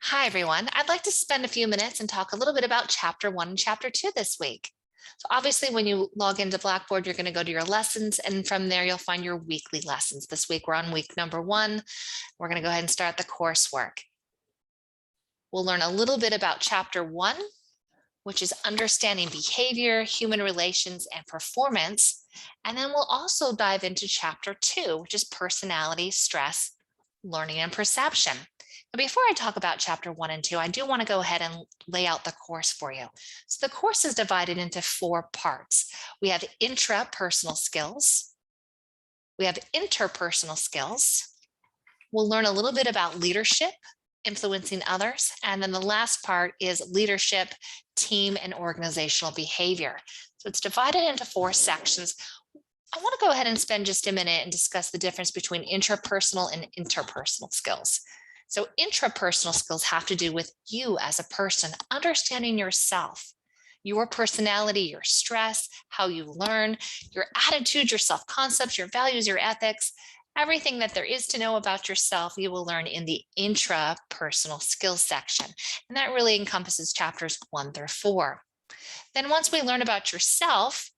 Hi, everyone. I'd like to spend a few minutes and talk a little bit about Chapter 1 and Chapter 2 this week. So, obviously, when you log into Blackboard, you're going to go to your lessons, and from there, you'll find your weekly lessons. This week, we're on week number 1. We're going to go ahead and start the coursework. We'll learn a little bit about Chapter 1, which is understanding behavior, human relations, and performance. And then we'll also dive into Chapter 2, which is personality, stress, learning, and perception. Now, before I talk about Chapter 1 and 2, I do want to go ahead and lay out the course for you. So the course is divided into 4 parts. We have intrapersonal skills. We have interpersonal skills. We'll learn a little bit about leadership, influencing others. And then the last part is leadership, team, and organizational behavior. So it's divided into 4 sections. I want to go ahead and spend just a minute and discuss the difference between intrapersonal and interpersonal skills. So intrapersonal skills have to do with you as a person, understanding yourself, your personality, your stress, how you learn, your attitude, your self-concepts, your values, your ethics. Everything that there is to know about yourself, you will learn in the intrapersonal skills section. And that really encompasses chapters 1 through 4. Then once we learn about yourself,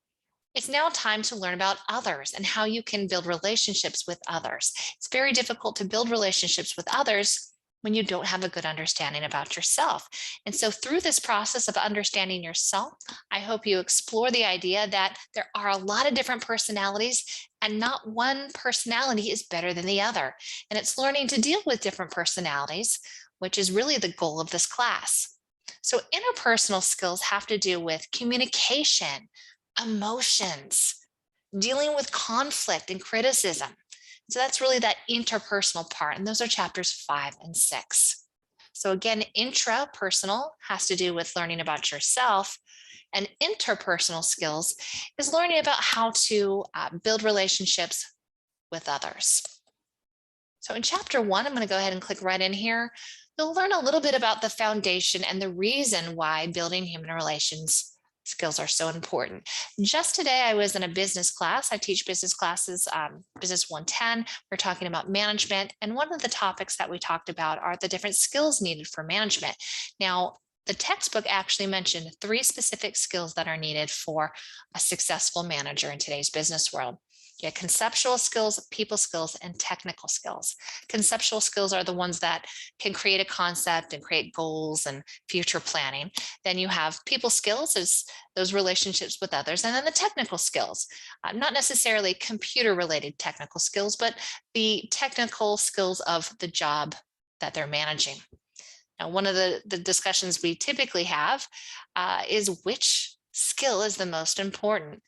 it's now time to learn about others and how you can build relationships with others. It's very difficult to build relationships with others when you don't have a good understanding about yourself. And so through this process of understanding yourself, I hope you explore the idea that there are a lot of different personalities and not one personality is better than the other. And it's learning to deal with different personalities, which is really the goal of this class. So interpersonal skills have to do with communication, emotions, dealing with conflict and criticism. So that's really that interpersonal part. And those are chapters 5 and 6. So again, intrapersonal has to do with learning about yourself, and interpersonal skills is learning about how to build relationships with others. So in chapter 1, I'm going to go ahead and click right in here. You'll learn a little bit about the foundation and the reason why building human relations skills are so important. Just today, I was in a business class. I teach business classes, Business 110. We're talking about management. And one of the topics that we talked about are the different skills needed for management. Now, the textbook actually mentioned 3 specific skills that are needed for a successful manager in today's business world. Yeah, conceptual skills, people skills, and technical skills. Conceptual skills are the ones that can create a concept and create goals and future planning. Then you have people skills as those relationships with others. And then the technical skills, not necessarily computer related technical skills, but the technical skills of the job that they're managing. Now, one of the discussions we typically have is which skill is the most important.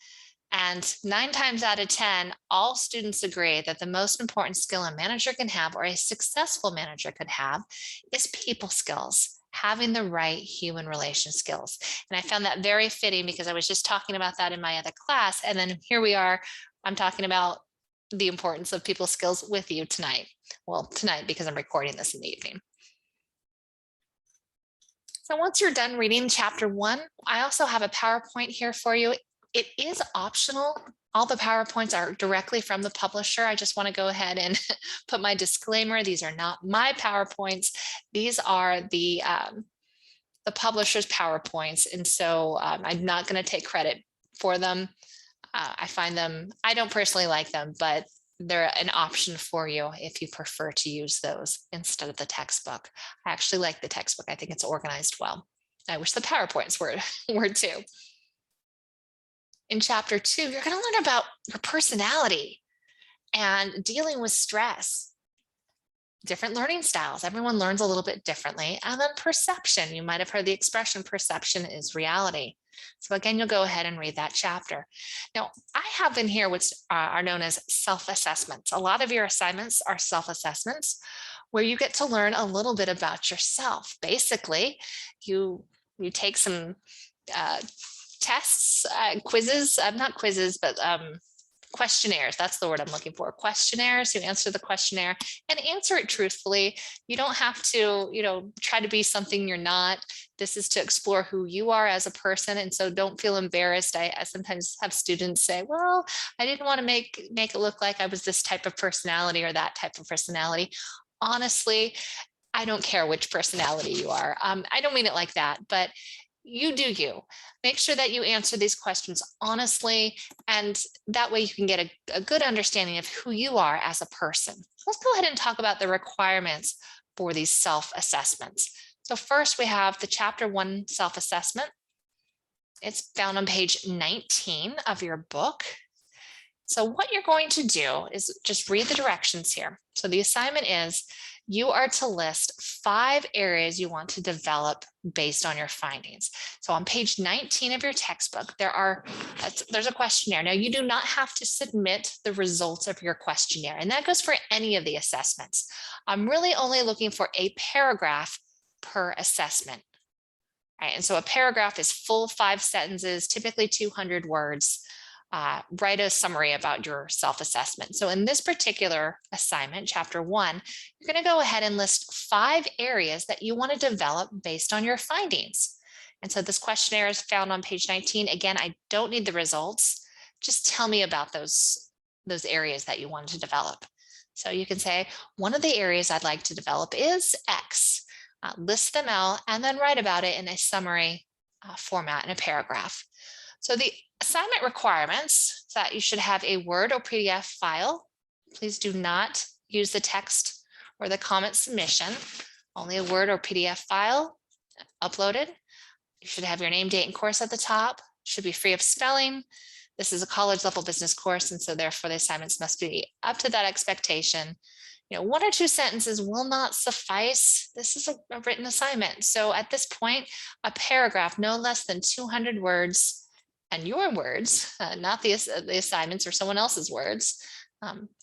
And 9 times out of 10, all students agree that the most important skill a manager can have, or a successful manager could have, is people skills, having the right human relation skills. And I found that very fitting because I was just talking about that in my other class. And then here we are, I'm talking about the importance of people skills with you tonight. Well, tonight because I'm recording this in the evening. So once you're done reading chapter 1, I also have a PowerPoint here for you. It is optional. All the PowerPoints are directly from the publisher. I just want to go ahead and put my disclaimer. These are not my PowerPoints. These are the publisher's PowerPoints. And so I'm not going to take credit for them. I find them, I don't personally like them, but they're an option for you if you prefer to use those instead of the textbook. I actually like the textbook. I think it's organized well. I wish the PowerPoints were too. In chapter 2, you're going to learn about your personality and dealing with stress, different learning styles. Everyone learns a little bit differently. And then perception. You might have heard the expression perception is reality. So again, you'll go ahead and read that chapter. Now, I have in here which are known as self-assessments. A lot of your assignments are self-assessments where you get to learn a little bit about yourself. Basically, you take some tests, quizzes, not quizzes, but questionnaires. That's the word I'm looking for. Questionnaires. You answer the questionnaire and answer it truthfully. You don't have to, try to be something you're not. This is to explore who you are as a person. And so don't feel embarrassed. I sometimes have students say, well, I didn't want to make it look like I was this type of personality or that type of personality. Honestly, I don't care which personality you are. I don't mean it like that, but you do you. Make sure that you answer these questions honestly, and that way you can get a good understanding of who you are as a person. Let's go ahead and talk about the requirements for these self-assessments. So first we have the chapter 1 self-assessment. It's found on page 19 of your book. So what you're going to do is just read the directions here. So the assignment is you are to list 5 areas you want to develop based on your findings. So on page 19 of your textbook, there's a questionnaire. Now you do not have to submit the results of your questionnaire, and that goes for any of the assessments. I'm really only looking for a paragraph per assessment. Right, and so a paragraph is full 5 sentences, typically 200 words. Write a summary about your self-assessment. So in this particular assignment, chapter 1, you're going to go ahead and list 5 areas that you want to develop based on your findings. And so this questionnaire is found on page 19. Again, I don't need the results. Just tell me about those areas that you want to develop. So you can say, one of the areas I'd like to develop is X. List them out and then write about it in a summary format in a paragraph. So the assignment requirements that you should have a Word or PDF file. Please do not use the text or the comment submission, only a Word or PDF file uploaded. You should have your name, date, and course at the top. Should be free of spelling. This is a college level business course, and so therefore the assignments must be up to that expectation. 1 or 2 sentences will not suffice. This is a written assignment. So at this point, a paragraph no less than 200 words, and your words, not the assignments or someone else's words,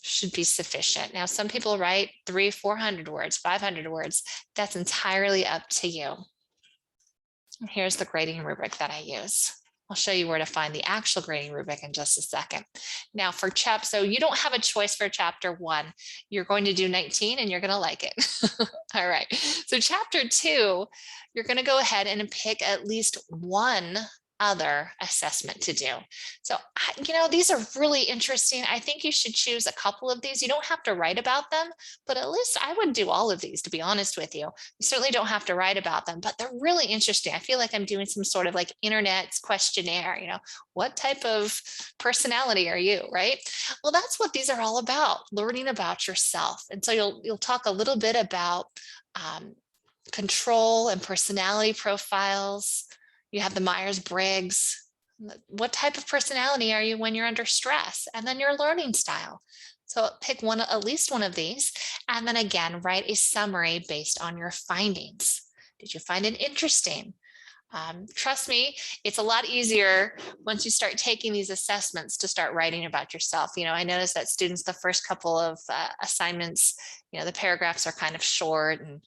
should be sufficient. Now, some people write 300-400 words, 500 words. That's entirely up to you. Here's the grading rubric that I use. I'll show you where to find the actual grading rubric in just a second. Now so you don't have a choice for chapter 1. You're going to do 19 and you're going to like it. All right. So chapter 2, you're going to go ahead and pick at least one other assessment to do. So, these are really interesting. I think you should choose a couple of these. You don't have to write about them, but at least I would do all of these, to be honest with you. You certainly don't have to write about them, but they're really interesting. I feel like I'm doing some sort of like internet questionnaire, what type of personality are you, right? Well, that's what these are all about, learning about yourself. And so you'll talk a little bit about control and personality profiles. You have the Myers-Briggs. What type of personality are you when you're under stress? And then your learning style. So pick at least one of these, and then again, write a summary based on your findings. Did you find it interesting? Trust me, it's a lot easier once you start taking these assessments to start writing about yourself. I noticed that students, the first couple of assignments, the paragraphs are kind of short and,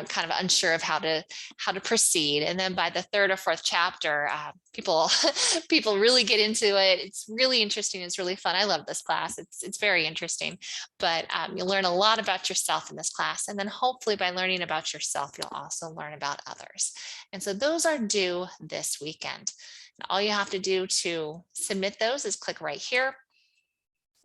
kind of unsure of how to proceed. And then by the 3rd or 4th chapter, people really get into it. It's really interesting. It's really fun. I love this class. It's very interesting, but you'll learn a lot about yourself in this class. And then hopefully by learning about yourself, you'll also learn about others. And so those are due this weekend. And all you have to do to submit those is click right here.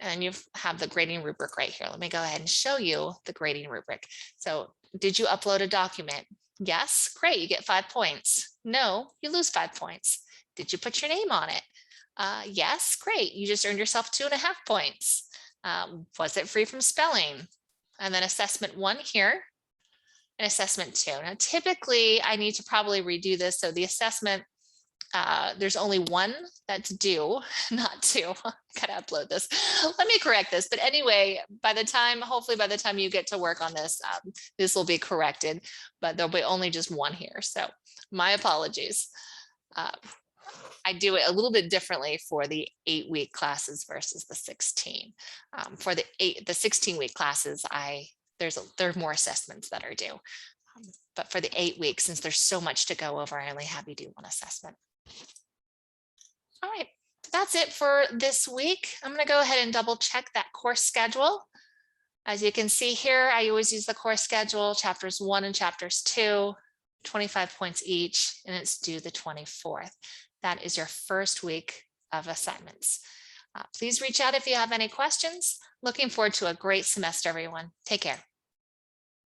And you have the grading rubric right here. Let me go ahead and show you the grading rubric. So did you upload a document? Yes, great, you get 5 points. No, you lose 5 points. Did you put your name on it? Yes, great, you just earned yourself 2.5 points. Was it free from spelling? And then assessment 1 here, and assessment 2. Now, typically I need to probably redo this. So the assessment, there's only 1 that's due, not 2. Gotta upload this. Let me correct this. But anyway, hopefully by the time you get to work on this, this will be corrected, but there'll be only just 1 here. So my apologies. I do it a little bit differently for the 8-week classes versus the 16. For the 16-week classes, there are more assessments that are due. But for the 8 weeks, since there's so much to go over, I only have you do 1 assessment. All right, that's it for this week. I'm going to go ahead and double check that course schedule. As you can see here, I always use the course schedule, chapters 1 and chapters 2, 25 points each, and it's due the 24th. That is your first week of assignments. Please reach out if you have any questions. Looking forward to a great semester, everyone. Take care.